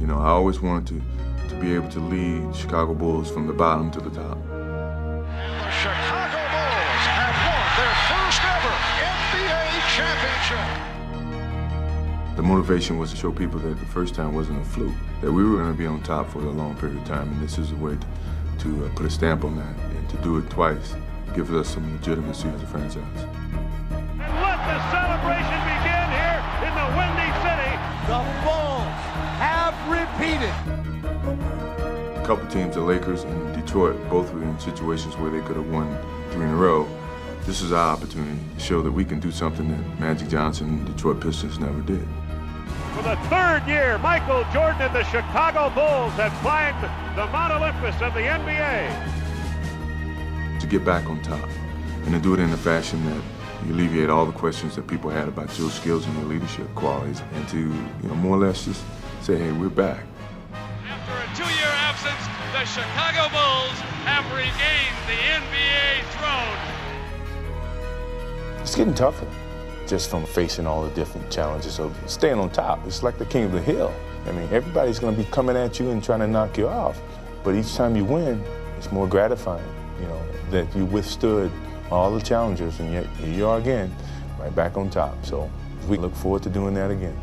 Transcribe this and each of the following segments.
You know, I always wanted to be able to lead Chicago Bulls from the bottom to the top. And the Chicago Bulls have won their first ever NBA championship. The motivation was to show people that the first time wasn't a fluke, that we were going to be on top for a long period of time, and this is a way to put a stamp on that, and to do it twice gives us some legitimacy as a franchise. And let the celebration begin here in the Windy City. The Bulls have repeated. A couple teams, the Lakers and Detroit, both were in situations where they could have won 3 in a row. This is our opportunity to show that we can do something that Magic Johnson and Detroit Pistons never did. For the third year, Michael Jordan and the Chicago Bulls have climbed the Mount Olympus of the NBA. To get back on top, and to do it in a fashion that you alleviate all the questions that people had about your skills and your leadership qualities, and to, you know, more or less just say, hey, we're back. After a 2-year absence, the Chicago Bulls have regained the NBA throne. It's getting tougher, just from facing all the different challenges of staying on top. It's like the king of the hill. I mean, everybody's going to be coming at you and trying to knock you off. But each time you win, it's more gratifying, you know, that you withstood all the challenges, and yet here you are again, right back on top. So we look forward to doing that again.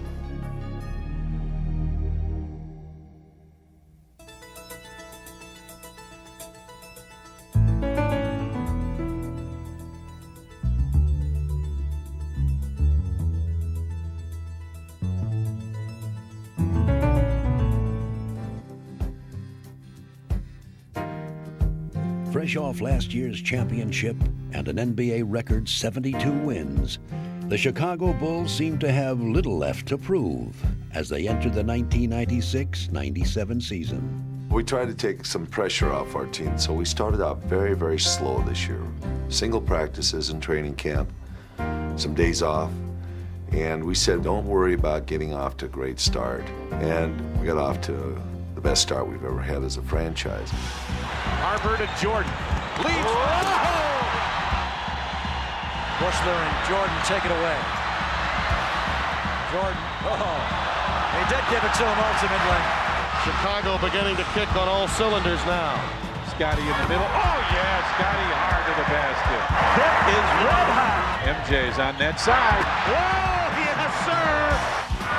Fresh off last year's championship and an NBA record 72 wins, the Chicago Bulls seem to have little left to prove as they enter the 1996-97 season. We tried to take some pressure off our team, so we started out very, very slow this year. Single practices in training camp, some days off, and we said, don't worry about getting off to a great start. And we got off to the best start we've ever had as a franchise. Harper to Jordan. Leads. Bushler and Jordan take it away. Jordan, he did give it to him ultimately. Chicago beginning to kick on all cylinders now. Scotty in the middle. Oh, yeah, Scotty hard to the basket. Pip is red hot. MJ's on that side. Whoa, yes, sir.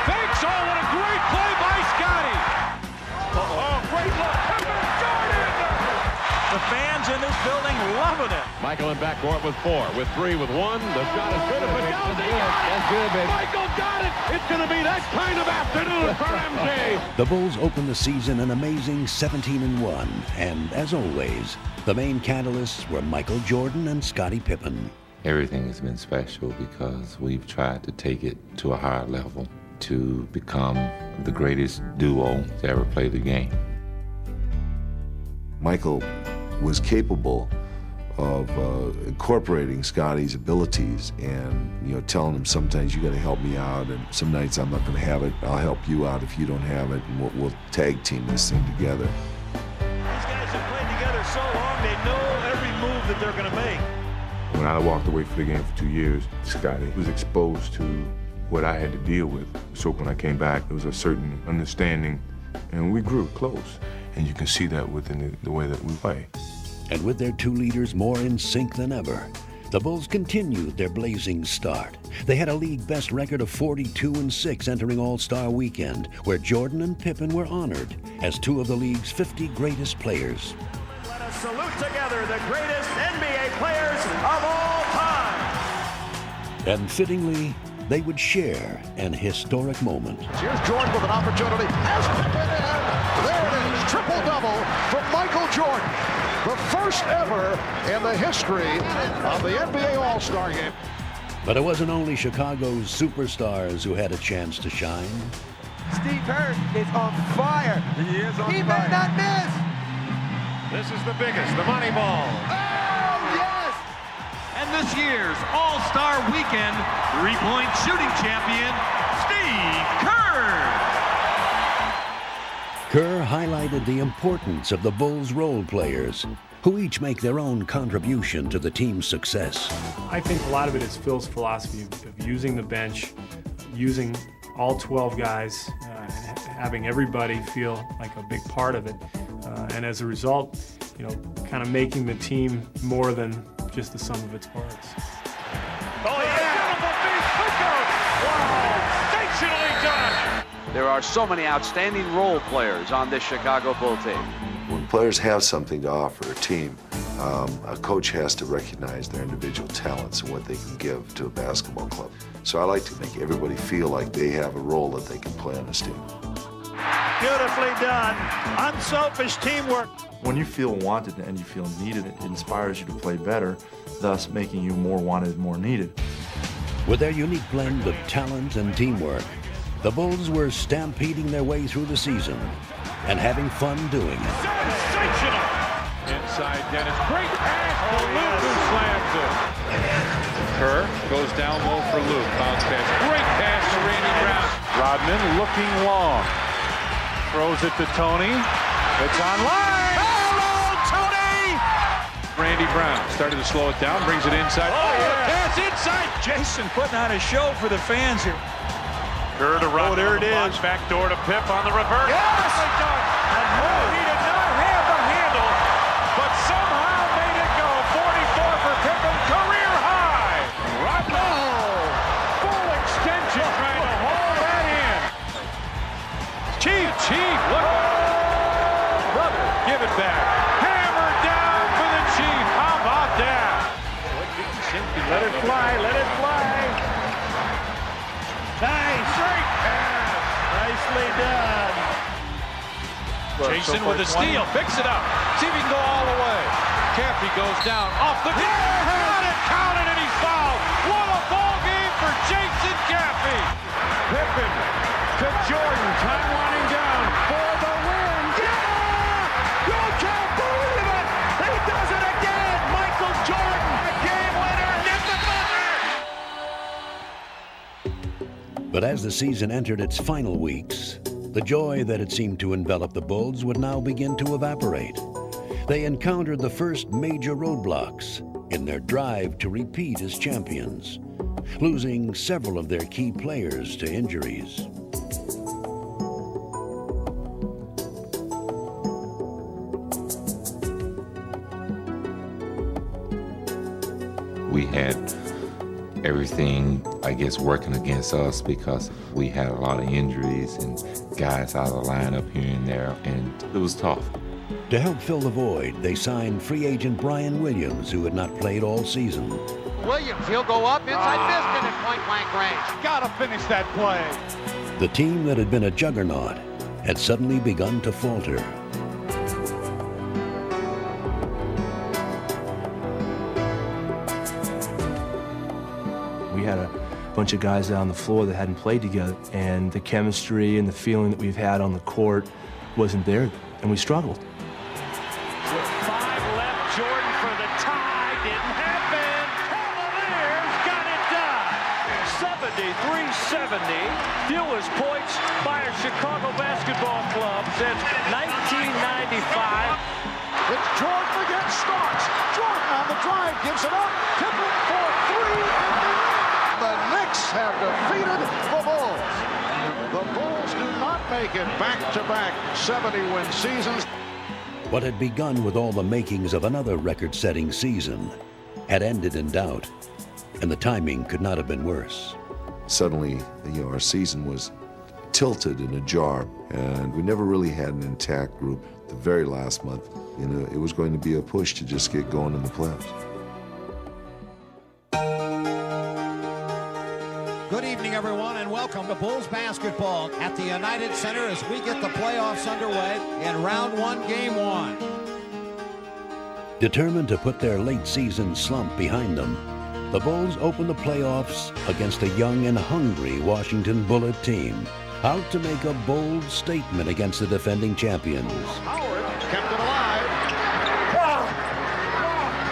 Thanks, oh, what a great play by Scotty. Oh, great look. The fans in this building loving it. Michael in backcourt with 4, with 3, with 1. The shot is good. If it goes, that's good, baby. Michael got it. It's going to be that kind of afternoon for MJ. The Bulls opened the season an amazing 17-1, and as always, the main catalysts were Michael Jordan and Scottie Pippen. Everything has been special because we've tried to take it to a higher level to become the greatest duo to ever play the game. Michael was capable of incorporating Scotty's abilities and, you know, telling him sometimes you got to help me out, and some nights I'm not going to have it. I'll help you out if you don't have it, and we'll tag team this thing together. These guys have played together so long, they know every move that they're going to make. When I walked away from the game for 2 years, Scotty was exposed to what I had to deal with. So when I came back, there was a certain understanding, and we grew close. And you can see that within the way that we play. And with their two leaders more in sync than ever, the Bulls continued their blazing start. They had a league best record of 42-6 entering All-Star Weekend, where Jordan and Pippen were honored as 2 of the league's 50 greatest players. Let us salute together the greatest NBA players of all time. And fittingly, they would share an historic moment. Here's Jordan with an opportunity. Has Pippen in. There it is. Triple-double from Michael Jordan. The first ever in the history of the NBA All-Star Game. But it wasn't only Chicago's superstars who had a chance to shine. Steve Kerr is on fire. He is on fire. He may not miss. This is the biggest, the money ball. Oh, yes! And this year's All-Star Weekend three-point shooting champion, Steve Kerr. Kerr highlighted the importance of the Bulls' role players, who each make their own contribution to the team's success. I think a lot of it is Phil's philosophy of using the bench, using all 12 guys, and having everybody feel like a big part of it. And as a result, you know, kind of making the team more than just the sum of its parts. Oh, yeah! Wow! Sensationally done! There are so many outstanding role players on this Chicago Bull team. When players have something to offer a team, a coach has to recognize their individual talents and what they can give to a basketball club. So I like to make everybody feel like they have a role that they can play on this team. Beautifully done. Unselfish teamwork. When you feel wanted and you feel needed, it inspires you to play better, thus making you more wanted, more needed. With their unique blend of talent and teamwork, the Bulls were stampeding their way through the season and having fun doing it. Sensational! Inside Dennis. Great pass to Luke, who slams it. Kerr goes down low for Luke. Bounce pass. Great pass to Randy Brown. Rodman looking long. Throws it to Tony. It's online. Hello, Tony! Randy Brown started to slow it down, brings it inside. Oh, yeah. Pass inside. Jason putting on a show for the fans here. Kerr to Rodman. Oh, there it is. Back door to Pip on the reverse. Yes! And no, he did not have the handle, but somehow made it go. 44 for Pippen, career high. Rodman. Full extension trying to haul that in. Chief, look. Brother, give it back. Hammer down for the Chief. How about that? Let it fly, let it fly. Nice. Great pass. Nicely done. Jason with a steal, picks it up. See if he can go all the way. Cappy goes down off the glass. Got it, counted, and he's fouled. What a ball game for Jason Cappy. Pippen to Jordan. Time winding down for the win. Yeah! You can't believe it. He does it again. Michael Jordan, a game winner. Get the buzzer. But as the season entered its final weeks, the joy that had seemed to envelop the Bulls would now begin to evaporate. They encountered the first major roadblocks in their drive to repeat as champions, losing several of their key players to injuries. We had everything, I guess, working against us because we had a lot of injuries and guys out of the lineup here and there, and it was tough. To help fill the void, they signed free agent Brian Williams, who had not played all season. Williams, he'll go up inside Biscuit at point-blank range. Gotta finish that play. The team that had been a juggernaut had suddenly begun to falter. We had a bunch of guys out on the floor that hadn't played together, and the chemistry and the feeling that we've had on the court wasn't there, and we struggled. With 5 left, Jordan for the tie. Didn't happen. Cavaliers got it done. 73-70. Fewest points by a Chicago basketball club since 1995. It's Jordan against Starks. Jordan on the drive, gives it up. Pippen for 3. The Knicks have defeated the Bulls. The Bulls do not make it back-to-back 70-win seasons. What had begun with all the makings of another record-setting season had ended in doubt, and the timing could not have been worse. Suddenly, our season was tilted in a jar, and we never really had an intact group. The very last month, it was going to be a push to just get going in the playoffs. Good evening, everyone, and welcome to Bulls basketball at the United Center as we get the playoffs underway in round 1, game 1. Determined to put their late season slump behind them, the Bulls opened the playoffs against a young and hungry Washington Bullet team, out to make a bold statement against the defending champions. Howard kept it alive.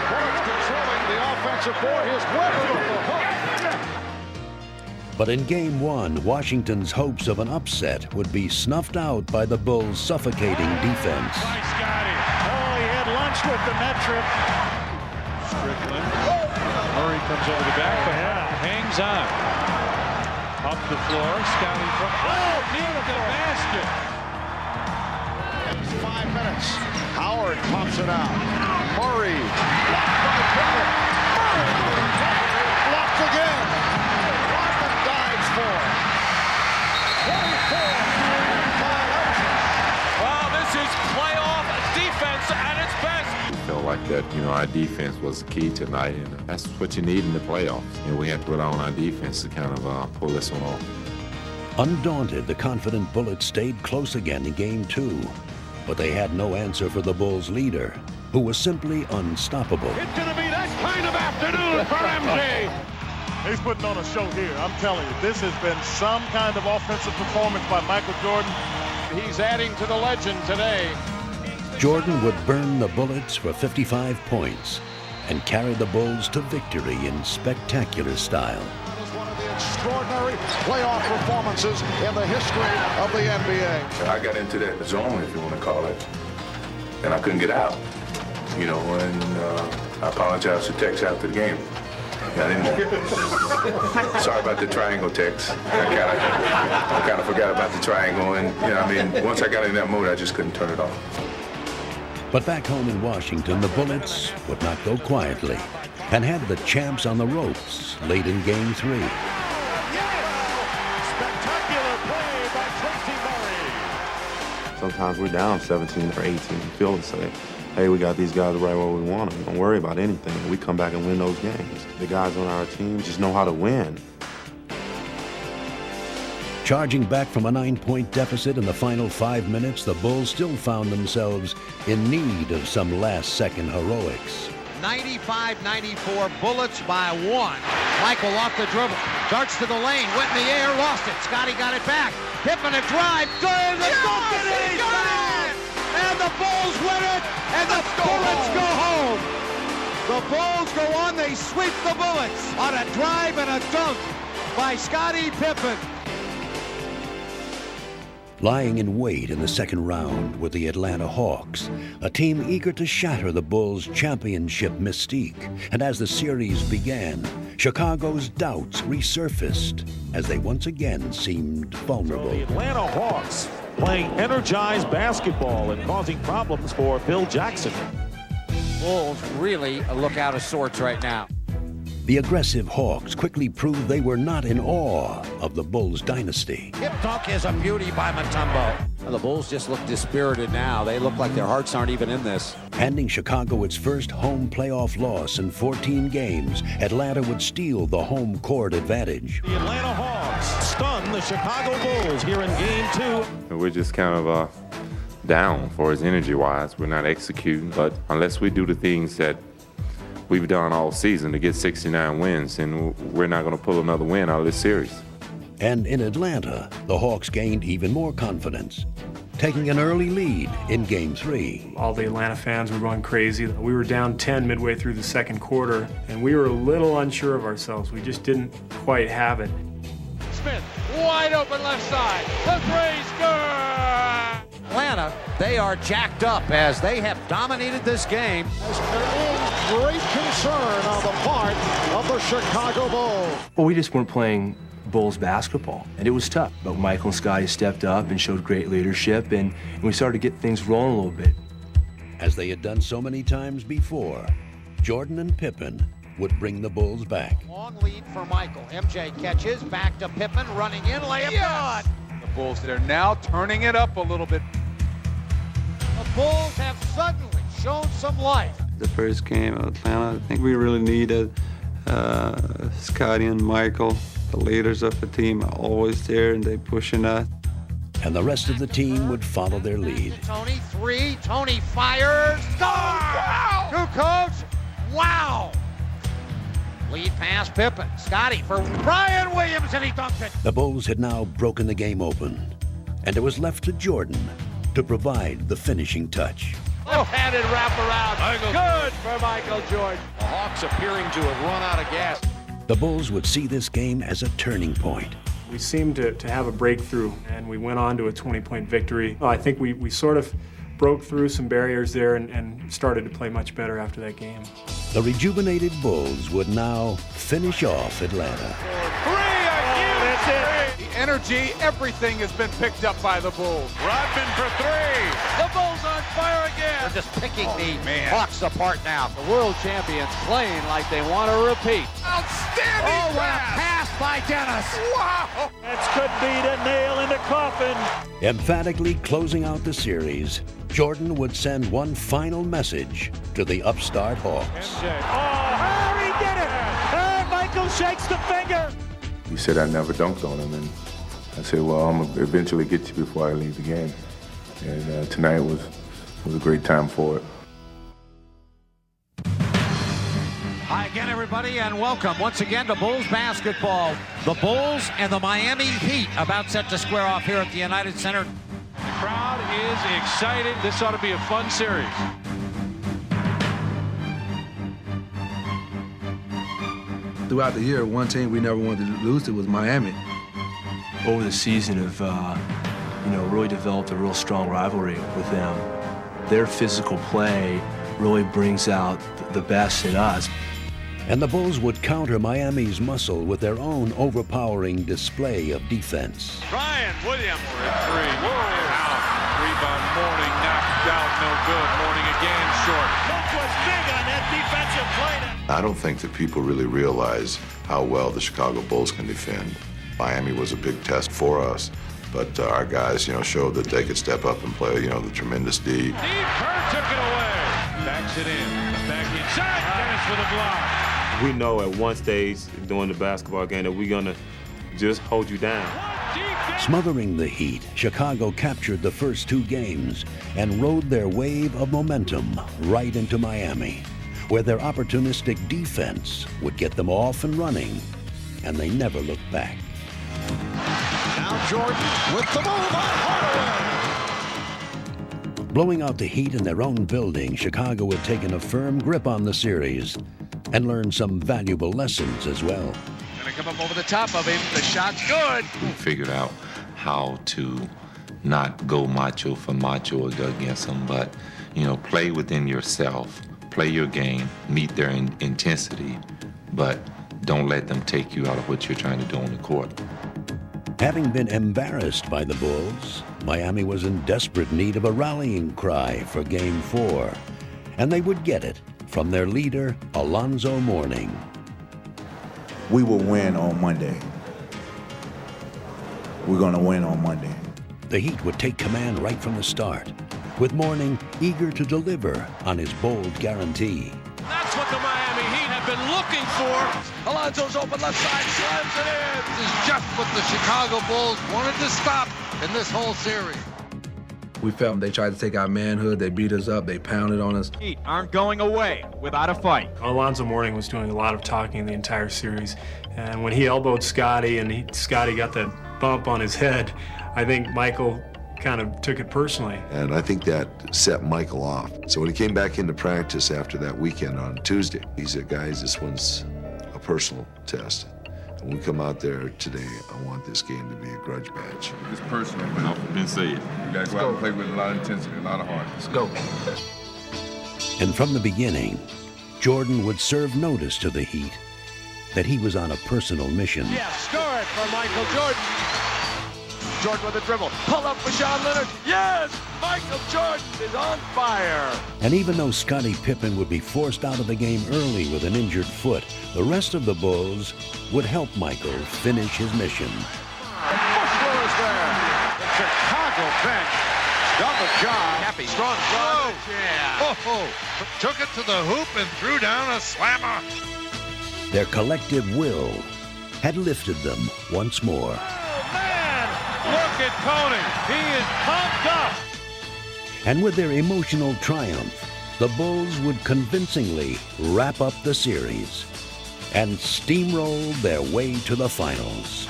Bullets controlling the offensive board. His weapon with the hook. But in Game 1, Washington's hopes of an upset would be snuffed out by the Bulls' suffocating defense. Nice, Scotty. Oh, he had lunch with the metric. Strickland. Murray comes over the back, but hangs on. Up the floor, scouting from, near the basket. 5 minutes. Howard pops it out. Murray, blocked by Pippen. Murray, blocked again. Rodman dives for it. 24 violation. Well, this is playoff defense at its best. Felt like that, our defense was the key tonight, and that's what you need in the playoffs. We had to put on our defense to kind of pull this one off. Undaunted, the confident Bullets stayed close again in Game 2. But they had no answer for the Bulls' leader, who was simply unstoppable. It's going to be that kind of afternoon for MJ. He's putting on a show here. I'm telling you, this has been some kind of offensive performance by Michael Jordan. He's adding to the legend today. Jordan would burn the Bullets for 55 points and carry the Bulls to victory in spectacular style. Extraordinary playoff performances in the history of the NBA. I got into that zone, if you want to call it, and I couldn't get out. And I apologize to Tex after the game. Sorry about the triangle, Tex. I kind of forgot about the triangle, and once I got in that mode, I just couldn't turn it off. But back home in Washington, the Bullets would not go quietly and had the champs on the ropes late in Game 3. Sometimes we're down 17 or 18 and feel and say, hey, we got these guys right where we want them. Don't worry about anything. We come back and win those games. The guys on our team just know how to win. Charging back from a 9-point deficit in the final 5 minutes, the Bulls still found themselves in need of some last-second heroics. 95-94, Bullets by 1. Michael off the dribble, darts to the lane, went in the air, lost it. Scotty got it back. Pippen a drive, good, the and the Bulls win it, and the Bullets go home. The Bulls go on, they sweep the Bullets on a drive and a dunk by Scottie Pippen. Lying in wait in the second round were the Atlanta Hawks, a team eager to shatter the Bulls' championship mystique. And as the series began, Chicago's doubts resurfaced as they once again seemed vulnerable. The Atlanta Hawks playing energized basketball and causing problems for Phil Jackson. Bulls really look out of sorts right now. The aggressive Hawks quickly proved they were not in awe of the Bulls dynasty. Hip dunk is a beauty by Mutombo. Well, the Bulls just look dispirited now. They look like their hearts aren't even in this. Handing Chicago its first home playoff loss in 14 games, Atlanta would steal the home court advantage. The Atlanta Hawks stun the Chicago Bulls here in Game 2. We're just kind of down for us energy-wise. We're not executing, but unless we do the things that we've done all season to get 69 wins, and we're not going to pull another win out of this series. And in Atlanta, the Hawks gained even more confidence, taking an early lead in Game 3. All the Atlanta fans were going crazy. We were down 10 midway through the second quarter, and we were a little unsure of ourselves. We just didn't quite have it. Smith, wide open left side. The three, score! Atlanta, they are jacked up as they have dominated this game. There is great concern on the part of the Chicago Bulls. Well, we just weren't playing Bulls basketball, and it was tough. But Michael and Scotty stepped up and showed great leadership, and we started to get things rolling a little bit. As they had done so many times before, Jordan and Pippen would bring the Bulls back. Long lead for Michael. MJ catches, back to Pippen, running in, layup good. The Bulls, they're now turning it up a little bit. The Bulls have suddenly shown some life. The first game of Atlanta, I think we really needed Scotty and Michael, the leaders of the team, are always there and they pushing us. And the rest of the team would follow their lead. Tony, three, Tony fires, score! Wow! Kukoc, wow! Lead pass, Pippen, Scotty for Brian Williams, and he dunks it. The Bulls had now broken the game open, and it was left to Jordan to provide the finishing touch. Left-handed wraparound. Good for Michael Jordan. The Hawks appearing to have run out of gas. The Bulls would see this game as a turning point. We seemed to have a breakthrough, and we went on to a 20-point victory. I think we sort of broke through some barriers there and started to play much better after that game. The rejuvenated Bulls would now finish off Atlanta. Three again. That's it. The energy, everything has been picked up by the Bulls. Rodman for three. The Bulls on fire again. They're just picking the Hawks apart now. The world champions playing like they want to repeat. Outstanding what a pass by Dennis. Wow. That could be the nail in the coffin. Emphatically closing out the series, Jordan would send one final message to the upstart Hawks. Oh, he did it! And Michael shakes the finger. He said I never dunked on him, and I said, well, I'm going to eventually get you before I leave the game. And tonight was a great time for it. Hi again, everybody, and welcome once again to Bulls basketball. The Bulls and the Miami Heat about set to square off here at the United Center. The crowd is excited. This ought to be a fun series. Throughout the year, one team we never wanted to lose to was Miami. Over the season have, really developed a real strong rivalry with them. Their physical play really brings out the best in us. And the Bulls would counter Miami's muscle with their own overpowering display of defense. Ryan Williams For three. Out. Rebound Mourning knocked out. No good. Mourning again short. Coach was big on that defensive play. I don't think that people really realize how well the Chicago Bulls can defend. Miami was a big test for us, but our guys, showed that they could step up and play, the tremendous D. Kerr took it away. Backs it in. Back inside. Dennis with a block. We know at one stage during the basketball game that we're going to just hold you down. Smothering the Heat, Chicago captured the first two games and rode their wave of momentum right into Miami, where their opportunistic defense would get them off and running, and they never looked back. Now Jordan with the move on Hardaway. Blowing out the Heat in their own building, Chicago had taken a firm grip on the series and learned some valuable lessons as well. Gonna come up over the top of him. The shot's good. We figured out how to not go macho for macho against them, but, play within yourself, play your game, meet their intensity, but don't let them take you out of what you're trying to do on the court. Having been embarrassed by the Bulls, Miami was in desperate need of a rallying cry for Game 4, and they would get it from their leader, Alonzo Mourning. We will win on Monday. We're going to win on Monday. The Heat would take command right from the start, with Mourning eager to deliver on his bold guarantee. That's what the Miami Heat have been looking for. Alonzo's open left side, slams it in. This is just what the Chicago Bulls wanted to stop in this whole series. We felt they tried to take our manhood, they beat us up, they pounded on us. Heat aren't going away without a fight. Alonzo Mourning was doing a lot of talking the entire series, and when he elbowed Scotty and Scotty got that bump on his head, I think Michael kind of took it personally. And I think that set Michael off. So when he came back into practice after that weekend on Tuesday, he said, guys, this one's a personal test. When we come out there today, I want this game to be a grudge match. It's personal, but I've been saying you got to go out and play with a lot of intensity, a lot of heart. Let's go. And from the beginning, Jordan would serve notice to the Heat that he was on a personal mission. Yeah, score it for Michael Jordan. Jordan with a dribble. Pull up for Sean Leonard. Yes! Michael Jordan is on fire. And even though Scottie Pippen would be forced out of the game early with an injured foot, the rest of the Bulls would help Michael finish his mission. Bushler is there. The Chicago bench done the job. Happy, strong throw. Yeah. Oh, took it to the hoop and threw down a slammer. Their collective will had lifted them once more. Oh, man! Look at Tony. He is pumped up. And with their emotional triumph, the Bulls would convincingly wrap up the series and steamroll their way to the finals.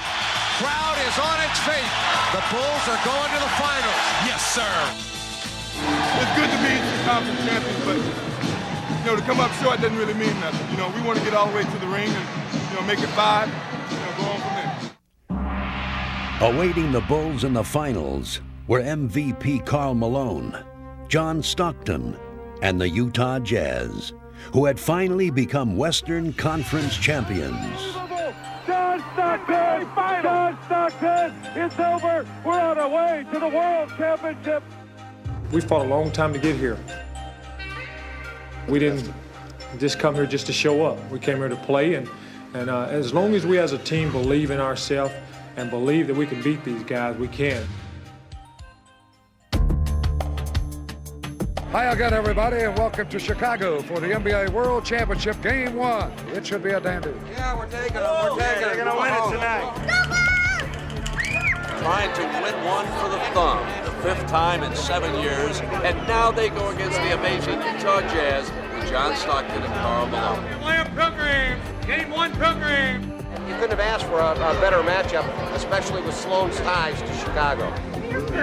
Crowd is on its feet. The Bulls are going to the finals. Yes, sir. It's good to be conference champions, but to come up short doesn't really mean nothing. We want to get all the way to the ring and make it 5. Go on from there. Awaiting the Bulls in the finals were MVP Karl Malone, John Stockton, and the Utah Jazz, who had finally become Western Conference champions. John Stockton! John Stockton! It's over! We're on our way to the World Championship! We fought a long time to get here. We didn't just come here just to show up. We came here to play, and as long as we as a team believe in ourselves and believe that we can beat these guys, we can. Hi again, everybody, and welcome to Chicago for the NBA World Championship Game 1. It should be a dandy. Yeah, we're taking them. We're taking them. They're going to win it tonight. Trying to win one for the thumb, the 5th time in 7 years, and now they go against the amazing Utah Jazz with John Stockton and Karl Malone. Lamb program, Game 1 program. You couldn't have asked for a better matchup, especially with Sloan's ties to Chicago.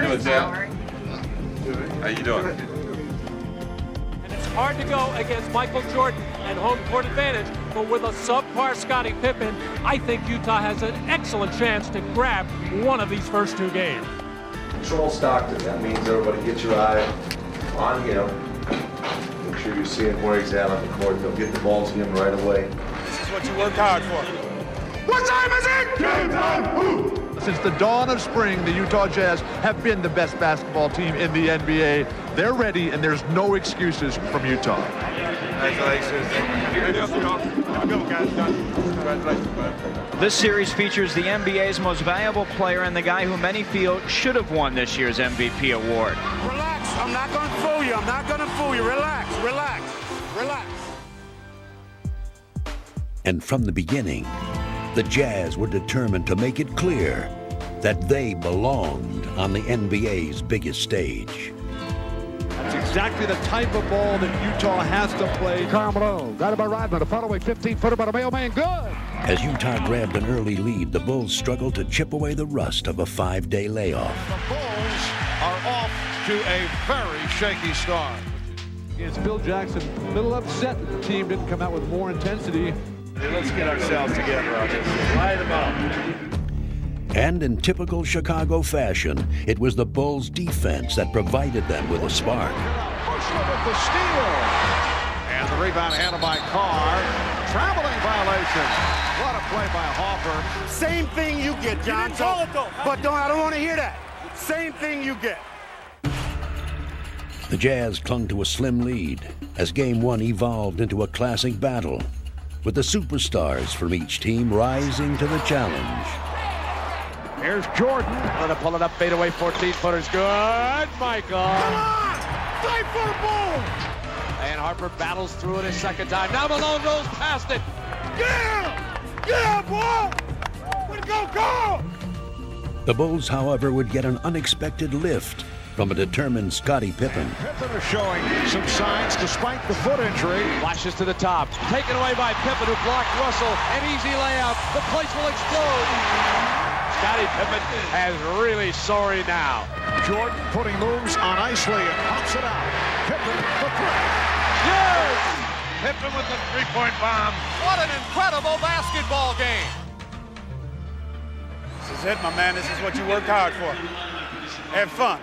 What's up? How you doing? Hard to go against Michael Jordan and home court advantage, but with a subpar Scottie Pippen, I think Utah has an excellent chance to grab one of these first 2 games. Control Stockton. That means everybody get your eye on him. Make sure you're seeing where he's at on the court. They'll get the ball to him right away. This is what you worked hard for. What time is it? Game time! Woo! Since the dawn of spring, the Utah Jazz have been the best basketball team in the NBA. They're ready, and there's no excuses from Utah. Congratulations. This series features the NBA's most valuable player and the guy who many feel should have won this year's MVP award. Relax. I'm not going to fool you. I'm not going to fool you. Relax. Relax. Relax. And from the beginning, the Jazz were determined to make it clear that they belonged on the NBA's biggest stage. That's exactly the type of ball that Utah has to play. Karl Malone, got it by Rodman, a follow-away 15-footer by the mailman, good! As Utah grabbed an early lead, the Bulls struggled to chip away the rust of a 5-day layoff. The Bulls are off to a very shaky start. It's Phil Jackson, a little upset that the team didn't come out with more intensity. Hey, let's get ourselves together on this. Light them up. And in typical Chicago fashion, it was the Bulls' defense that provided them with a spark. Bushler with the steal. And the rebound handled by Carr. Traveling violation. What a play by Hoffer. Same thing you get, John. But I don't want to hear that. Same thing you get. The Jazz clung to a slim lead as Game 1 evolved into a classic battle, with the superstars from each team rising to the challenge. Here's Jordan. Going to pull it up, fadeaway 14-footer's good. Michael. Come on! Play for the Bulls! And Harper battles through it a second time. Now Malone rolls past it. Yeah! Yeah, boy! Way to go, Carl! The Bulls, however, would get an unexpected lift from a determined Scottie Pippen. Pippen is showing some signs despite the foot injury. Flashes to the top. Taken away by Pippen, who blocked Russell. An easy layup. The place will explode. Scottie Pippen has really sorry now. Jordan putting moves on Isley and pops it out. Pippen for 3. Yes! Pippen with the three-point bomb. What an incredible basketball game. This is it, my man. This is what you worked hard for. Have fun.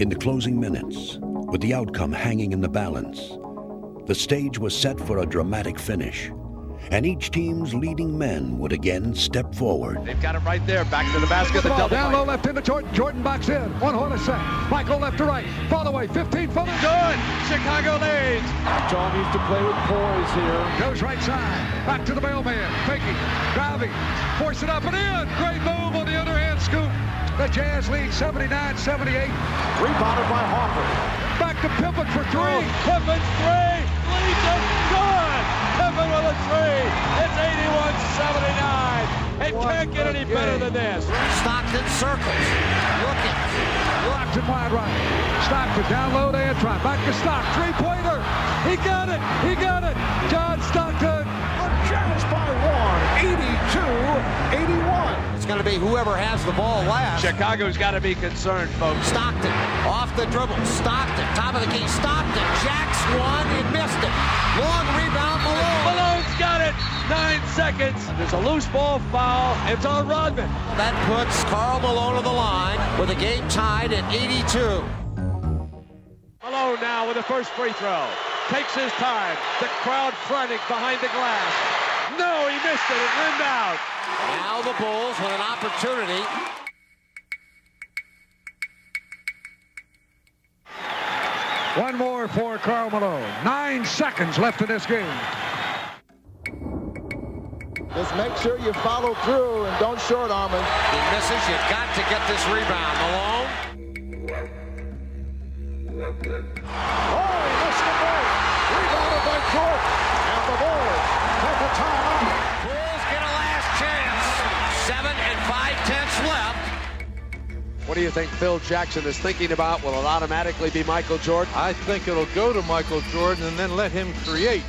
In the closing minutes, with the outcome hanging in the balance, the stage was set for a dramatic finish, and each team's leading men would again step forward. They've got it right there. Back to the basket. The ball down low left into Jordan. Jordan box in. 1 horn a set. Michael left to right. Fall away. 15-footer. Good. Chicago leads. Utah needs to play with poise here. Goes right side. Back to the mailman. Faking. Driving. Force it up and in. Great move on the underhand scoop. The Jazz lead 79-78. Rebounded by Hoffer. Back to Pippen for 3. Pippen 3. Leads it. Good. Pippen with a 3. It's 81-79. It can't get any better than this. Stockton circles. Looking. Locked and wide right. Stockton down low to Antron. Back to Stock. 3-pointer. He got it. He got it. John Stockton. The Jazz by 1. 82-81. It's going to be whoever has the ball last. Chicago's got to be concerned, folks. Stockton off the dribble. Stockton, top of the key. Stockton jacks one and missed it. Long rebound, Malone. Malone's got it. 9 seconds. There's a loose ball foul. It's on Rodman. That puts Karl Malone on the line with the game tied at 82. Malone now with the first free throw. Takes his time. The crowd frantic behind the glass. No, he missed it. It rimmed out. Now the Bulls with an opportunity. One more for Karl Malone. 9 seconds left in this game. Just make sure you follow through and don't short arm him. He misses. You've got to get this rebound. Malone. Oh, he missed the break. Rebounded by Jordan. And the Bulls take a timeout. Bulls get a last chance. 7 and 5/10 left. What do you think Phil Jackson is thinking about? Will it automatically be Michael Jordan? I think it'll go to Michael Jordan and then let him create.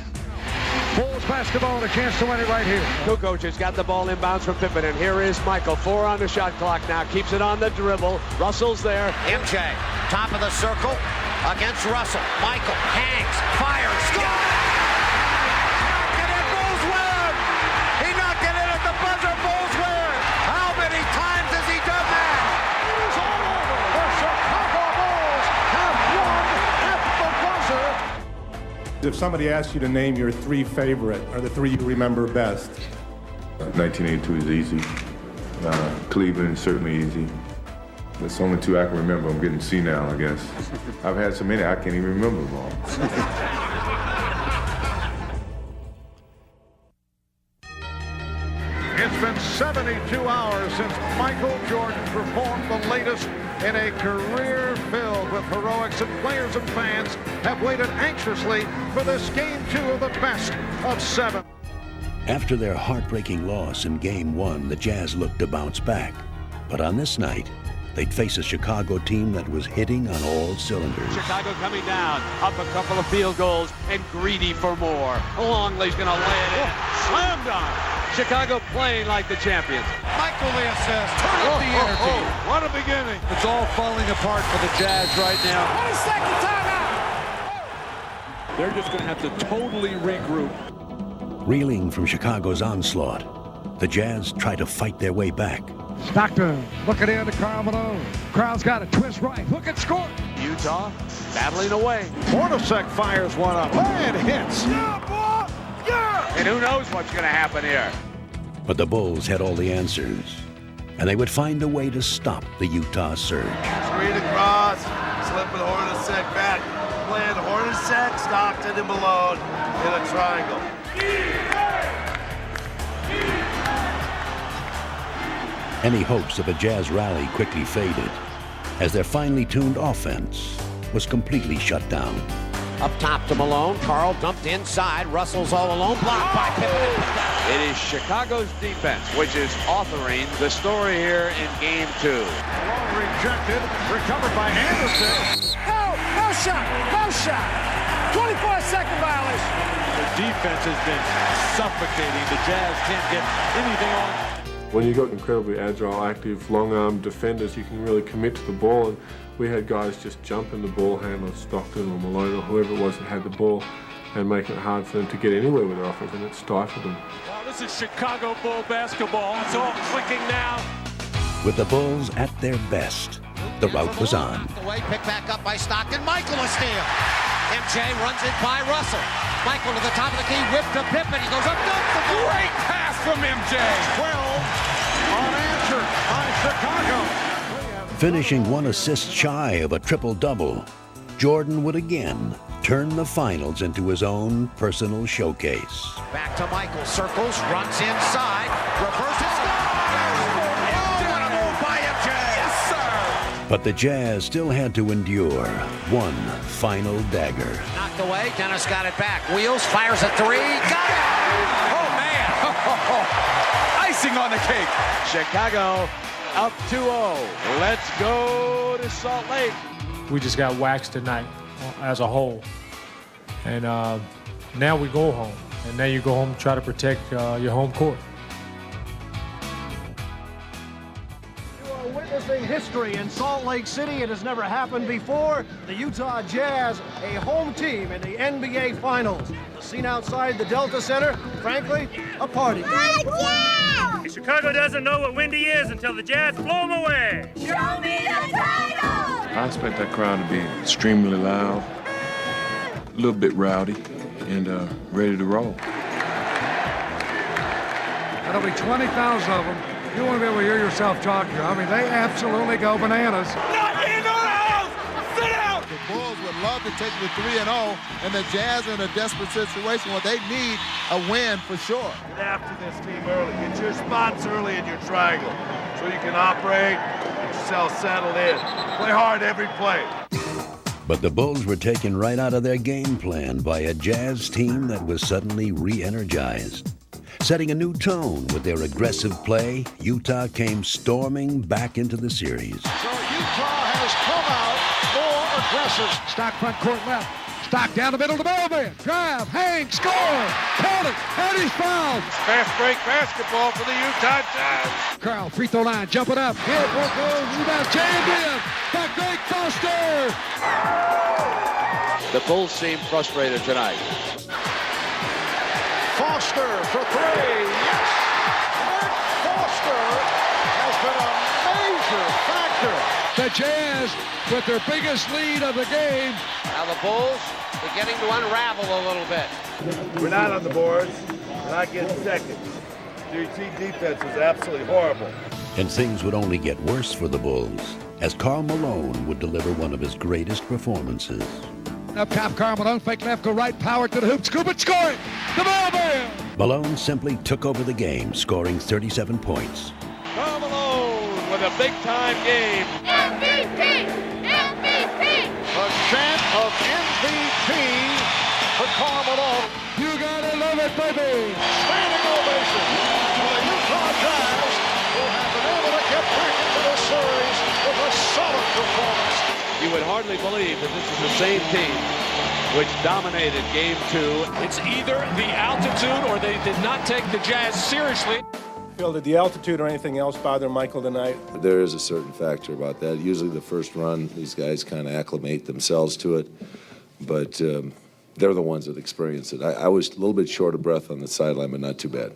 Bulls basketball and a chance to win it right here. Kukoc has got the ball inbounds from Pippen, and here is Michael. 4 on the shot clock now. Keeps it on the dribble. Russell's there. MJ, top of the circle against Russell. Michael hangs, fires, scores! Knocked it in, Bulls win! He knocked it in at the buzzer, Bulls win! How many times has he done that? It is all over. The Chicago Bulls have won at the buzzer. If somebody asks you to name your 3 favorite, or the 3 you remember best. 1982 is easy. Cleveland is certainly easy. That's the only 2 I can remember. I'm getting senile, I guess. I've had so many I can't even remember them all. It's been 72 hours since Michael Jordan performed the latest in a career filled with heroics, and players and fans have waited anxiously for this Game 2 of the best of 7. After their heartbreaking loss in Game 1, the Jazz looked to bounce back. But on this night, they'd face a Chicago team that was hitting on all cylinders. Chicago coming down, up a couple of field goals, and greedy for more. Longley's going to lay it in. Slam dunk. Chicago playing like the champions. Michael the assist. Turn up the energy. What a beginning. It's all falling apart for the Jazz right now. 20-second timeout. They're just going to have to totally regroup. Reeling from Chicago's onslaught, the Jazz try to fight their way back. Stockton looking in to Karl Malone. Crowd's got a twist right. Look at score. Utah battling away. Hornacek fires one up. And hits. Yeah, boy. Yeah. And who knows what's going to happen here. But the Bulls had all the answers, and they would find a way to stop the Utah surge. Screen across, slipping Hornacek back. Playing Hornacek, Stockton, and Malone in a triangle. Any hopes of a Jazz rally quickly faded, as their finely tuned offense was completely shut down. Up top to Malone. Karl dumped inside. Russell's all alone. Blocked by Pippen. It is Chicago's defense, which is authoring the story here in Game 2. Malone rejected. Recovered by Anderson. No shot. No shot. 24-second violation. The defense has been suffocating. The Jazz can't get anything on. When you've got incredibly agile, active, long-armed defenders, you can really commit to the ball. And we had guys just jump in the ball handler, Stockton or Malone or whoever it was that had the ball, and make it hard for them to get anywhere with their offense, and it stifled them. Well, this is Chicago Bull basketball. It's all clicking now. With the Bulls at their best, the rout was on. The way picked back up by Stockton. Michael a steal. MJ runs it by Russell. Michael to the top of the key, whipped to Pippen. He goes up, dunks the ball. Great pass from MJ. 12 unanswered by Chicago. Finishing 1 assist shy of a triple-double, Jordan would again turn the finals into his own personal showcase. Back to Michael, circles, runs inside, reverses, what a move by MJ! Yes, sir! But the Jazz still had to endure one final dagger. Knocked away, Dennis got it back. Wheels, fires a 3, got it! Oh, man! Icing on the cake. Chicago up 2-0. Let's go to Salt Lake. We just got waxed tonight as a whole. And now we go home. And now you go home and try to protect your home court. You are witnessing history in Salt Lake City. It has never happened before. The Utah Jazz, a home team in the NBA Finals. The scene outside the Delta Center, frankly, a party. Chicago doesn't know what windy is until the Jazz blow them away. Show me the title! I expect that crowd to be extremely loud, a little bit rowdy, and ready to roll. There'll be 20,000 of them. You want to be able to hear yourself talk here. I mean, they absolutely go bananas. Not in our house! Sit down! The Bulls would love to take the 3-0, and the Jazz are in a desperate situation where they need a win for sure. Get after this team early. Get your spots early in your triangle so you can operate, get yourself settled in. Play hard every play. But the Bulls were taken right out of their game plan by a Jazz team that was suddenly re-energized. Setting a new tone with their aggressive play, Utah came storming back into the series. So Utah has come out more aggressive. Stock front court left. Stock down the middle to Melvin. Drive, hang, score. Count it, and he's fouled. Fast break basketball for the Utah Jazz. Carl, free throw line, jumping up. Hit, rebound, jammed in. Back break, Foster. The Bulls seem frustrated tonight. Foster for three. Yes! Mark Foster has been a major factor. The Jazz with their biggest lead of the game. Now the Bulls beginning to unravel a little bit. We're not on the boards. We're not getting seconds. Your team defense is absolutely horrible. And things would only get worse for the Bulls as Karl Malone would deliver one of his greatest performances. Up top, Karl Malone, fake left, go right, power to the hoop, scoop it, score it! The ball there! Malone simply took over the game, scoring 37 points. Karl Malone with a big-time game. MVP! MVP! A chant of MVP for Karl Malone. You gotta love it, baby! Standing ovation for the Utah Jazz, who have been able to get back into the series with a solid performance. You would hardly believe that this is the same team which dominated Game 2. It's either the altitude or they did not take the Jazz seriously. Phil, did the altitude or anything else bother Michael tonight? There is a certain factor about that. Usually the first run, these guys kind of acclimate themselves to it, but they're the ones that experience it. I was a little bit short of breath on the sideline, but not too bad.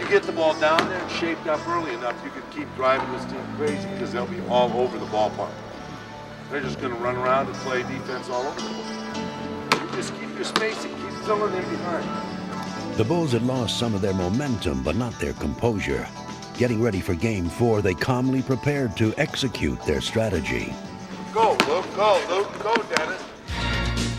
Get the ball down there and shaped up early enough, you can keep driving this team crazy because they'll be all over the ballpark. They're just going to run around and play defense all over the place. You just keep your spacing, keep filling in behind. The Bulls had lost some of their momentum, but not their composure. Getting ready for Game 4, they calmly prepared to execute their strategy. Go, Luke, go, Dennis.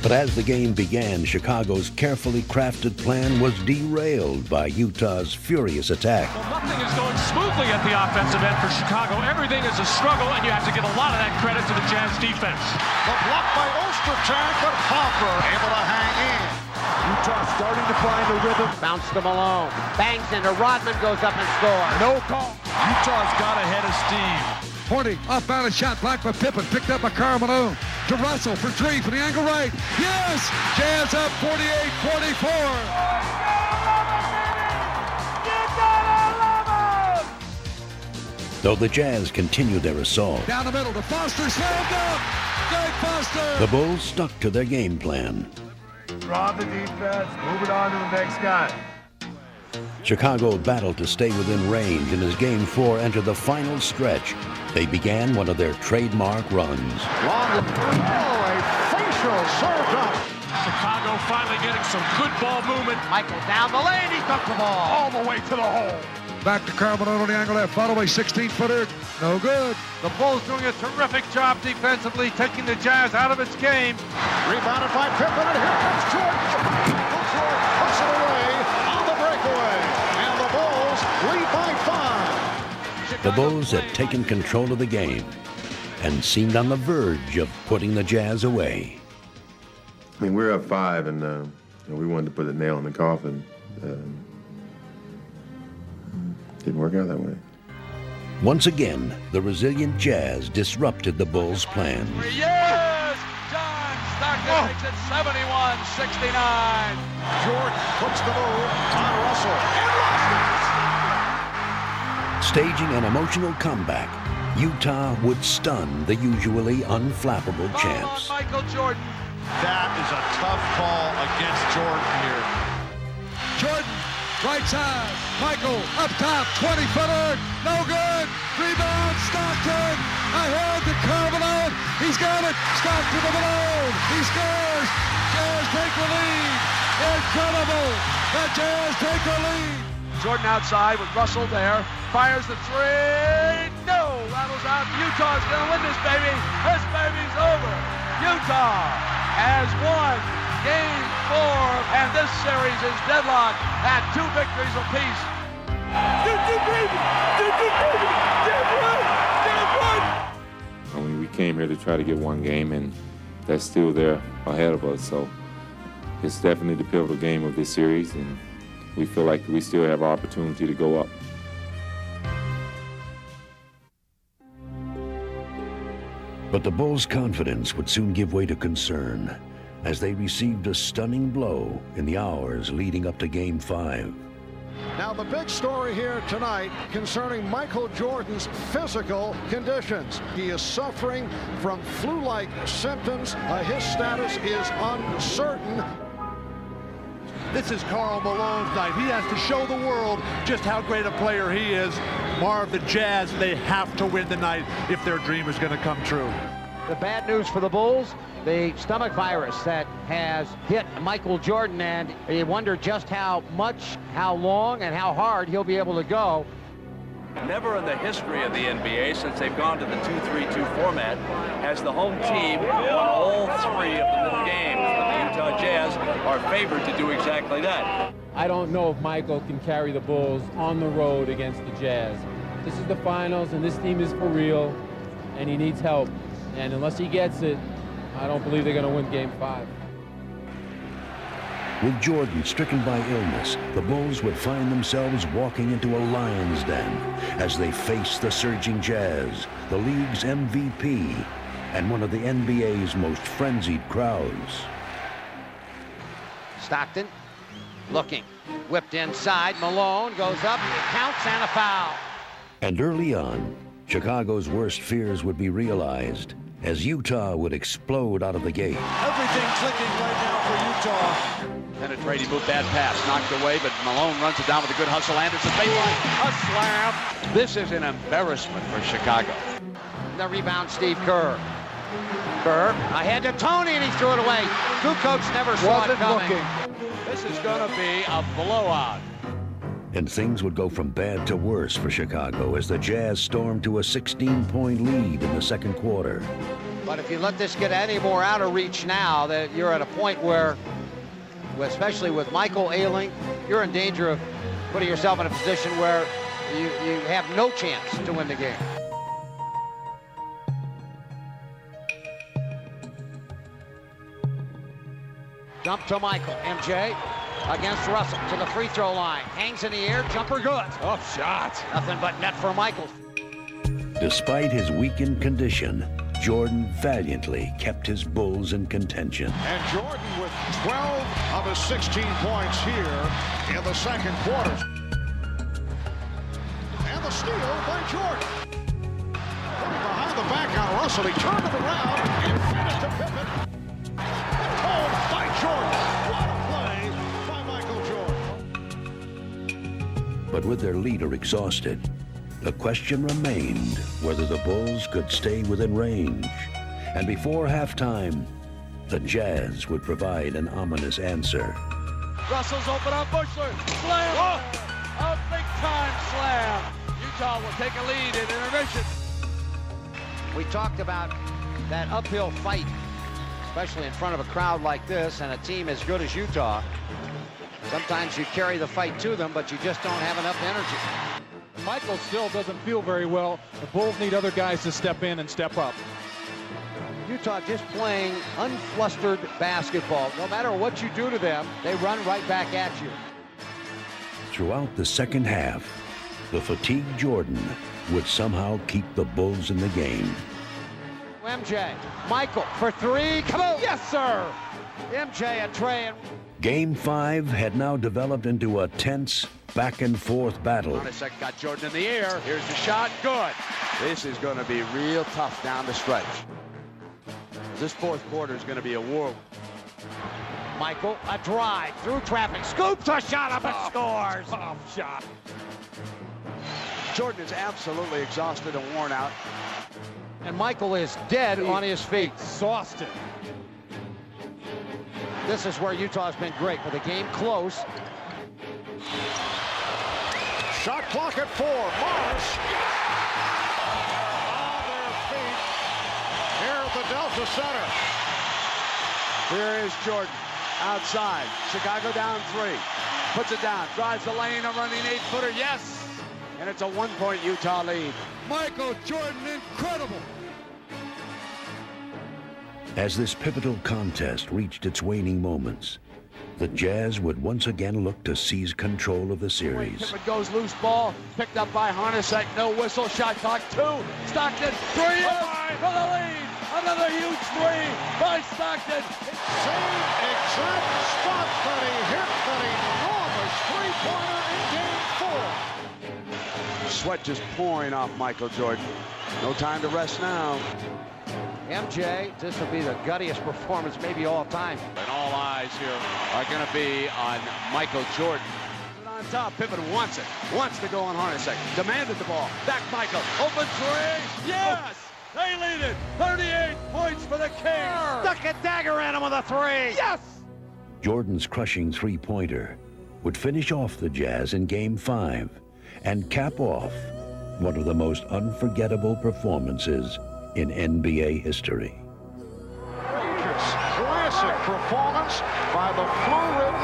But as the game began, Chicago's carefully crafted plan was derailed by Utah's furious attack. Well, nothing is going smoothly at the offensive end for Chicago. Everything is a struggle, and you have to give a lot of that credit to the Jazz defense. The block by Ostertag, but Hopper able to hang in. Utah starting to find a rhythm. Bounce to Malone. Bangs into Rodman, goes up and scores. No call. Utah's got a head of steam. 20, off-balance shot, blocked by Pippen, picked up by Karl Malone. To Russell for three from the angle right. Yes! Jazz up 48-44. Though the Jazz continued their assault, Down the middle to Foster, slammed up! Jake Foster! the Bulls stuck to their game plan. Draw the defense, move it on to the next guy. Chicago battled to stay within range, and as Game 4 entered the final stretch, they began one of their trademark runs. Long, a facial served up. Chicago finally getting some good ball movement. Michael down the lane, he took the ball. All the way to the hole. Back to Karl Malone on the angle left, follow a 16-footer, no good. The Bulls doing a terrific job defensively, taking the Jazz out of its game. Rebounded by Pippen, and here comes Jordan. Jordan puts it away on the breakaway, and the Bulls lead by 5. The Bulls had taken control of the game and seemed on the verge of putting the Jazz away. I mean, we're up 5, and we wanted to put a nail in the coffin. Didn't work out that way. Once again, the resilient Jazz disrupted the Bulls' plans. Yes! John Stockton makes it 71-69. Jordan puts the move on Russell. And Staging an emotional comeback, Utah would stun the usually unflappable champs. Michael Jordan. That is a tough call against Jordan here. Jordan, right side, Michael, up top, 20-footer, no good. Rebound, Stockton, ahead to Karl Malone. He's got it. Stockton to Malone. He scores. Jazz take the lead. Incredible. The Jazz take the lead. Jordan outside with Russell there. Fires the three. No. Rattles out. Utah's going to win this baby. This baby's over. Utah has won Game 4, and this series is deadlocked at 2 victories apiece. I mean, we came here to try to get one game, and that's still there ahead of us. So it's definitely the pivotal game of this series, and we feel like we still have our opportunity to go up. But the Bulls' confidence would soon give way to concern as they received a stunning blow in the hours leading up to Game 5. Now the big story here tonight concerning Michael Jordan's physical conditions. He is suffering from flu-like symptoms. His status is uncertain. This is Karl Malone's night. He has to show the world just how great a player he is. Marv, the Jazz, they have to win tonight if their dream is going to come true. The bad news for the Bulls, the stomach virus that has hit Michael Jordan, and you wonder just how much, how long, and how hard he'll be able to go. Never in the history of the NBA, since they've gone to the 2-3-2 format, has the home team won all 3 of the middle games. But the Utah Jazz are favored to do exactly that. I don't know if Michael can carry the Bulls on the road against the Jazz. This is the finals, and this team is for real, and he needs help. And unless he gets it, I don't believe they're going to win Game 5. With Jordan stricken by illness, the Bulls would find themselves walking into a lion's den as they face the surging Jazz, the league's MVP, and one of the NBA's most frenzied crowds. Stockton looking, whipped inside. Malone goes up, counts, and a foul. And early on, Chicago's worst fears would be realized as Utah would explode out of the gate. Everything clicking right now for Utah. Penetrating move, bad pass, knocked away, but Malone runs it down with a good hustle. Anderson baseline, a slam. This is an embarrassment for Chicago. The rebound, Steve Kerr. Kerr ahead to Tony, and he threw it away. Kukoc never saw it coming. This is going to be a blowout. And things would go from bad to worse for Chicago as the Jazz stormed to a 16-point lead in the second quarter. But if you let this get any more out of reach now, that you're at a point where, especially with Michael ailing, you're in danger of putting yourself in a position where you have no chance to win the game. Dump to Michael, MJ. Against Russell to the free throw line. Hangs in the air, jumper good. Oh, shot. Nothing but net for Michael. Despite his weakened condition, Jordan valiantly kept his Bulls in contention. And Jordan with 12 of his 16 points here in the second quarter. And the steal by Jordan. Behind the back on Russell, he turned it around and fed it to Pippen. Pulled by Jordan. But with their leader exhausted, the question remained whether the Bulls could stay within range. And before halftime, the Jazz would provide an ominous answer. Russell's open on Bushler. Slam! Oh. A big-time slam. Utah will take a lead in intermission. We talked about that uphill fight, especially in front of a crowd like this and a team as good as Utah. Sometimes you carry the fight to them, but you just don't have enough energy. Michael still doesn't feel very well. The Bulls need other guys to step in and step up. Utah just playing unflustered basketball. No matter what you do to them, they run right back at you. Throughout the second half, the fatigued Jordan would somehow keep the Bulls in the game. MJ, Michael for 3. Come on! Yes, sir! MJ and Trey. Game 5 had now developed into a tense back-and-forth battle. Hornacek got Jordan in the air. Here's the shot. Good. This is going to be real tough down the stretch. This fourth quarter is going to be a war. Michael, a drive through traffic. Scoops a shot up and scores. Tough shot. Jordan is absolutely exhausted and worn out. And Michael is dead on his feet. Exhausted. This is where Utah's been great with the game close. Shot clock at 4. Morris on their feet here at the Delta Center. Here is Jordan outside. Chicago down 3. Puts it down. Drives the lane. A running 8-footer. Yes! And it's a 1-point Utah lead. Michael Jordan, incredible. As this pivotal contest reached its waning moments, the Jazz would once again look to seize control of the series. Pippen goes loose ball, picked up by Hornacek, no whistle, shot clock 2. Stockton, 3 for the lead. Another huge 3 by Stockton. Same exact spot that he hit that enormous 3-pointer in Game 4. Sweat just pouring off Michael Jordan. No time to rest now. MJ, this will be the guttiest performance maybe all time. And all eyes here are going to be on Michael Jordan. On top, Pippen wants it. Wants to go on Hornacek. Demanded the ball. Back Michael. Open 3. Yes! They lead it. 38 points for the Kings. Stuck a dagger at him with a 3. Yes! Jordan's crushing three-pointer would finish off the Jazz in Game 5 and cap off one of the most unforgettable performances in NBA history. Classic performance by the flu-ridden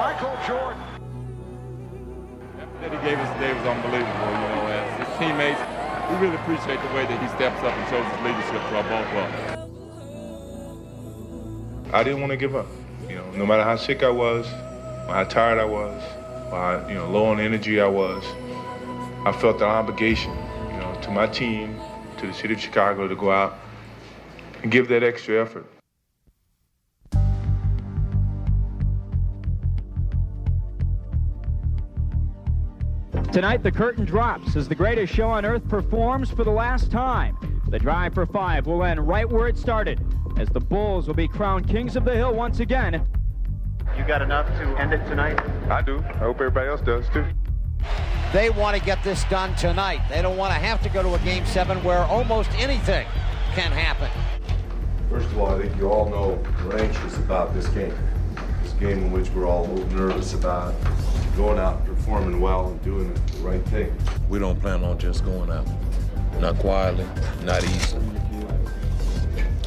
Michael Jordan. That he gave us today was unbelievable, you know, as his teammates, we really appreciate the way that he steps up and shows his leadership to our ball club. I didn't want to give up, you know, no matter how sick I was, or how tired I was, or how, low on energy I was, I felt the obligation, to my team, to the city of Chicago, to go out and give that extra effort. Tonight, the curtain drops as the greatest show on earth performs for the last time. The drive for 5 will end right where it started, as the Bulls will be crowned kings of the hill once again. You got enough to end it tonight? I do. I hope everybody else does, too. They want to get this done tonight. They don't want to have to go to a Game 7 where almost anything can happen. First of all, I think you all know we're anxious about this game. This game in which we're all a little nervous about going out and performing well and doing the right thing. We don't plan on just going out. Not quietly, not easily.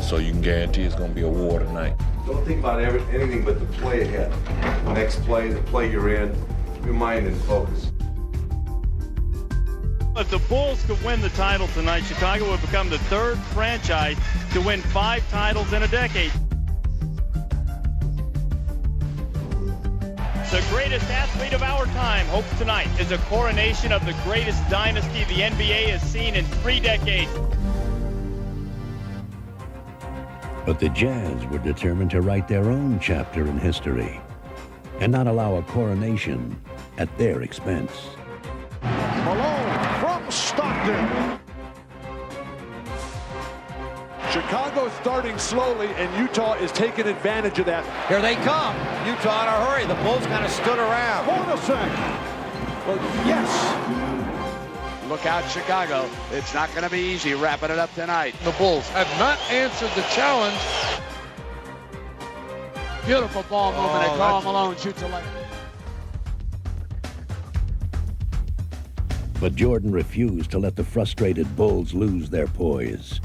So you can guarantee it's going to be a war tonight. Don't think about anything but the play ahead. The next play, the play you're in, your mind and focus. If the Bulls could win the title tonight, Chicago would become the 3rd franchise to win 5 titles in a decade. The greatest athlete of our time hopes tonight is a coronation of the greatest dynasty the NBA has seen in 3 decades. But the Jazz were determined to write their own chapter in history and not allow a coronation at their expense. Malone from Stockton. Chicago starting slowly, and Utah is taking advantage of that. Here they come. Utah in a hurry. The Bulls kind of stood around. Hornacek. Yes. Look out, Chicago. It's not going to be easy wrapping it up tonight. The Bulls have not answered the challenge. Beautiful ball movement, and Karl Malone shoots a layup. But Jordan refused to let the frustrated Bulls lose their poise.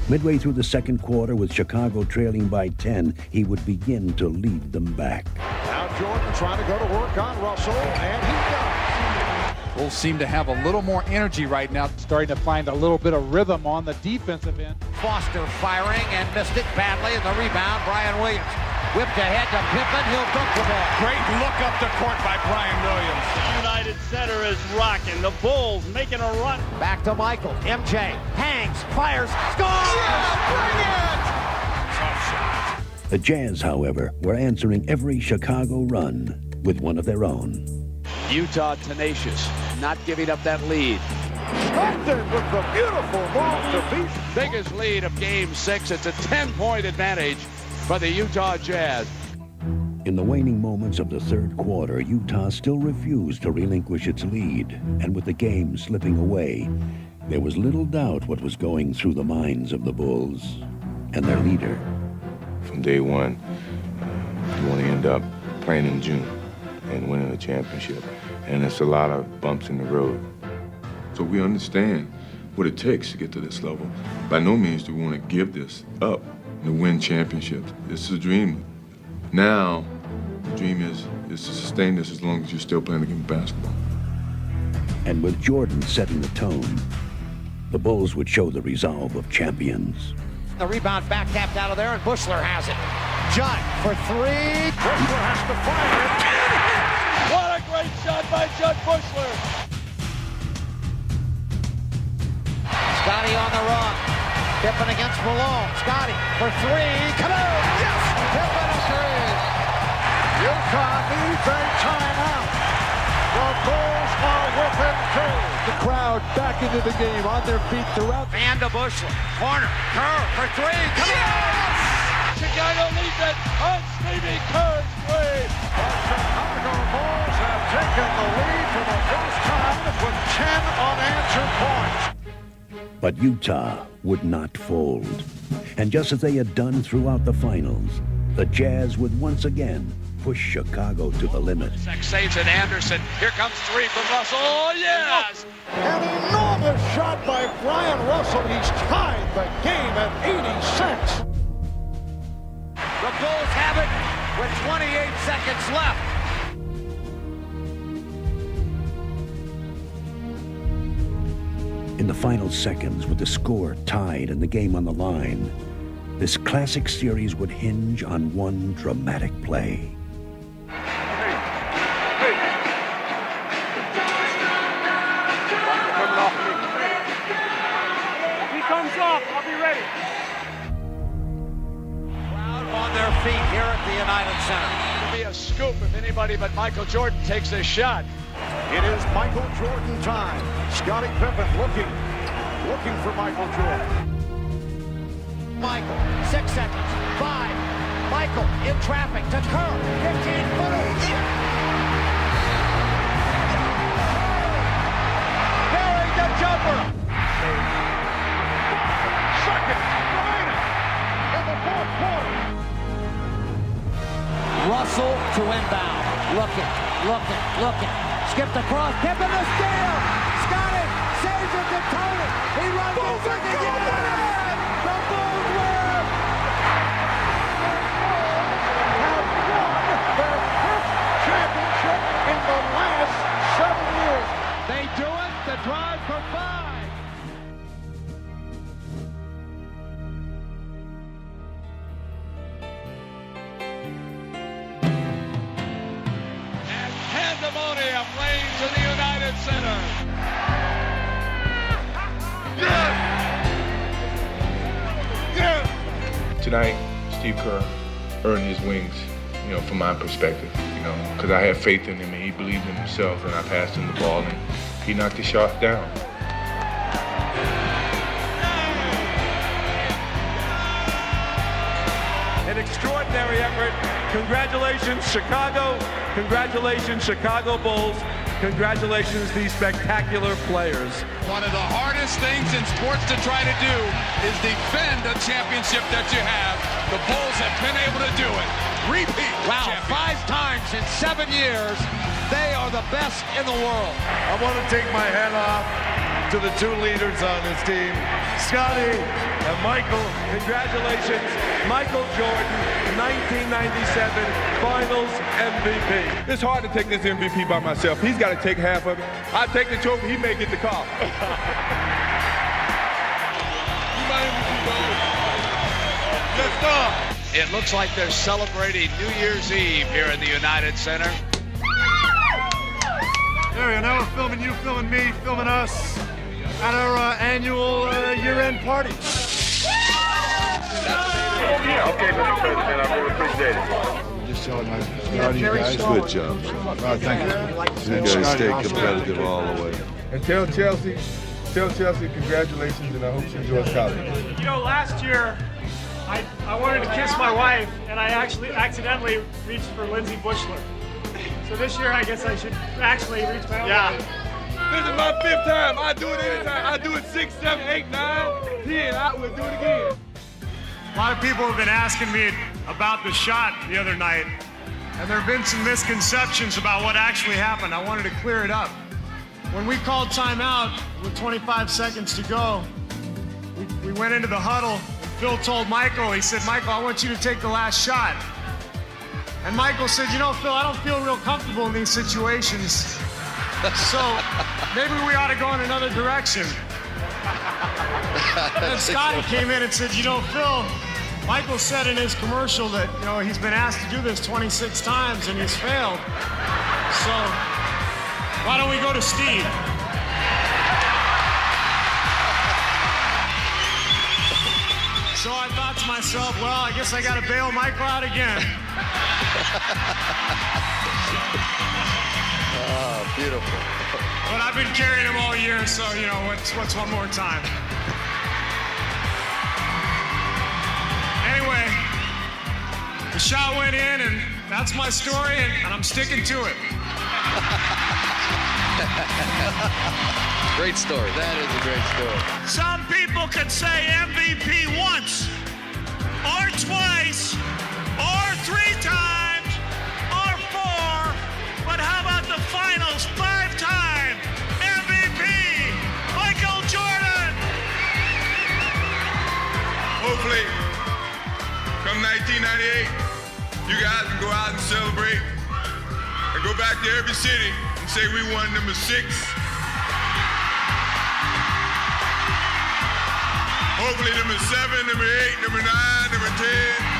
Midway through the second quarter, with Chicago trailing by 10, he would begin to lead them back. Now Jordan trying to go to work on Russell, and he does. Bulls seem to have a little more energy right now, starting to find a little bit of rhythm on the defensive end. Foster firing and missed it badly, and the rebound, Brian Williams. Whipped ahead to Pippen, he'll dunk the ball. Great look up the court by Brian Williams. United Center is rocking. The Bulls making a run. Back to Michael. MJ hangs, fires, scores! Yeah, bring it! Tough shot. The Jazz, however, were answering every Chicago run with one of their own. Utah tenacious, not giving up that lead. Stockton with the beautiful ball to beat. Biggest lead of Game 6. It's a 10-point advantage for the Utah Jazz. In the waning moments of the third quarter, Utah still refused to relinquish its lead, and with the game slipping away, there was little doubt what was going through the minds of the Bulls and their leader. From day one, You want to end up playing in June and winning a championship. And it's a lot of bumps in the road. So we understand what it takes to get to this level. By no means do we want to give this up to win championships. This is a dream. Now, the dream is to sustain this as long as you're still playing the game of basketball. And with Jordan setting the tone, the Bulls would show the resolve of champions. The rebound back tapped out of there, and Bushler has it. Judd for three. Bushler has to fire it. What a great shot by Judd Bushler. Scotty on the run. Pippen against Malone. Scotty for three. Kaboom! Yes! Pippen a three. Utah needs a timeout. The Bulls are within two. The crowd back into the game, on their feet throughout. And to Bushler. Corner. Kerr for three. Come on! Chicago leads it on Stevie Kerr's three. The Chicago Bulls have taken the lead for the first time with 10 unanswered points. But Utah would not fold. And just as they had done throughout the finals, the Jazz would once again push Chicago to the limit. Saves it, Anderson. Here comes three from Russell. Oh, yes! An enormous shot by Brian Russell. He's tied the game at 86. The Bulls have it with 28 seconds left. In the final seconds, with the score tied and the game on the line, this classic series would hinge on one dramatic play. He comes off. I'll be ready. Crowd on their feet here at the United Center. It'll be a scoop if anybody but Michael Jordan takes this shot. It is Michael Jordan time. Scottie Pippen looking for Michael Jordan. Michael, 6 seconds, 5. Michael in traffic to Kerr, 15-footer. Burying the jumper. Seconds remaining in the fourth quarter. Russell to inbound. Looking. Skipped across. Pippen the steal. Scotty saves it to Tony. He runs it second. Yes! The Bulls win. Have won their fifth championship in the last 7 years. They do it. The drive for 5. And pandemonium reigns in the United Center. Tonight, Steve Kerr earned his wings, from my perspective, because I had faith in him and he believed in himself, and I passed him the ball and he knocked the shot down. An extraordinary effort. Congratulations, Chicago. Congratulations, Chicago Bulls. Congratulations, these spectacular players. One of the hardest things in sports to try to do is defend a championship that you have. The Bulls have been able to do it. Repeat. Wow, 5 times in 7 years. They are the best in the world. I want to take my hat off to the 2 leaders on this team, Scotty and Michael. Congratulations, Michael Jordan, 1997 Finals MVP. It's hard to take this MVP by myself. He's got to take half of it. I take the trophy, he may get the call. You my MVP, dog. Yes, sir. It looks like they're celebrating New Year's Eve here in the United Center. There you know, we're filming you, filming me, filming us at our annual year-end party. Okay, Mr. President, I really appreciate it. Just telling my you guys. Good job. Thank you. You guys stay competitive all the way. And tell Chelsea congratulations, and I hope she enjoys college. Last year, I wanted to kiss my wife, and I actually accidentally reached for Lindsay Bushler. So this year, I guess I should actually reach my own wife. This is my 5th time. I do it anytime. I do it 6, 7, 8, 9, 10. I will do it again. A lot of people have been asking me about the shot the other night, And there have been some misconceptions about what actually happened. I wanted to clear it up. When we called timeout with 25 seconds to go, we went into the huddle, and Phil told Michael, he said, Michael, I want you to take the last shot. And Michael said, you know, Phil, I don't feel real comfortable in these situations. So maybe we ought to go in another direction. And then Scotty came in and said, you know, Phil, Michael said in his commercial that, you know, he's been asked to do this 26 times and he's failed. So why don't we go to Steve? So I thought to myself, well, I guess I got to bail Michael out again. Oh, beautiful. But I've been carrying him all year, so, you know, what's one more time? Anyway, the shot went in, and that's my story, and I'm sticking to it. Great story. That is a great story. Some people could say MVP once, or twice, or 3 times, or 4, but how about the finals 5-time MVP, Michael Jordan? Hopefully, come 1998, you guys can go out and celebrate and go back to every city and say we won number 6. Hopefully number 7, number 8, number 9, number 10.